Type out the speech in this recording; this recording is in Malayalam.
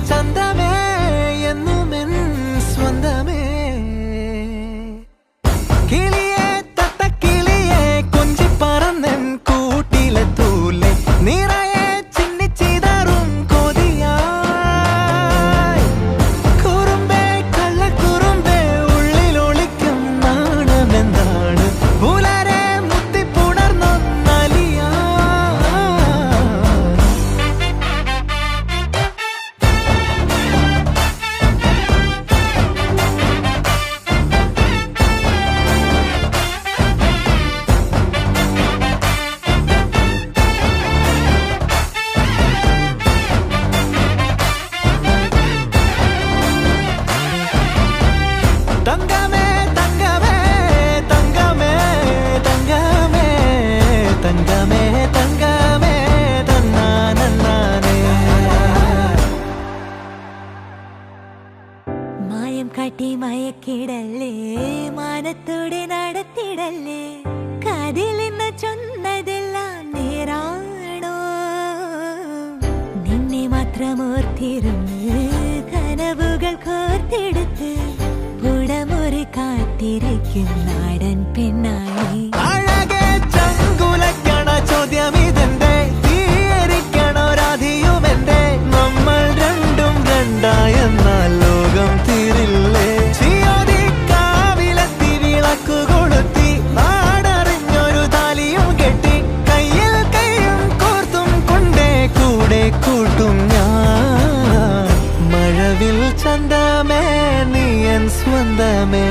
ചന്തമേ എന്നുമെൻ സ്വന്തമേ കിളിയെ തത്തക്കിളിയെ കൊഞ്ചി പറന്നൻ കൂട്ടിലെ തൂലെ നിറയെ ചിന്നിച്ചിതറും കൊതിയായി കുറുമ്പേ കള്ളക്കുറുമ്പേ ഉള്ളിലൊളിക്കും നാണമെന്താണ് പുലരെ മുത്തിപ്പുണർന്നൊന്നലിയാ തങ്കമേ തങ്കമേ തങ്കമേ തങ്കമേ തങ്കമേ തങ്കമേ തന്നാനേ മായം കാട്ടി മയക്കിടല്ലേ മാനത്തോടെ നടത്തിടല്ലേ കാതിലെന്ന് ചൊന്നതെല്ലാം നേരാണോ നിന്നെ മാത്രം ഓർത്തിരുന്ന് കനവുകൾ കോർത്തെടുത്ത് പുടമുറി കാത്തിരിക്കും നാടൻ പെണ്ണായി അഴകെ ചങ്കുലക്കണ ചോദ്യമിതെന്റെ തീയരിക്കണ രാധിയുമെന്റെ നമ്മൾ രണ്ടും രണ്ടായെന്നാൽ ലോകം തീരില്ലേ ചിയോതി കാവിലെത്തി വിളക്കു കൊളുത്തി നാടറിഞ്ഞൊരു താലിയും കെട്ടി കയ്യിൽ കയ്യും കോർത്തും കൊണ്ടേ കൂടെ കൂട്ടും ഞാൻ മഴവിൽ ചന്തമേ നീ എൻ സ്വന്തമേ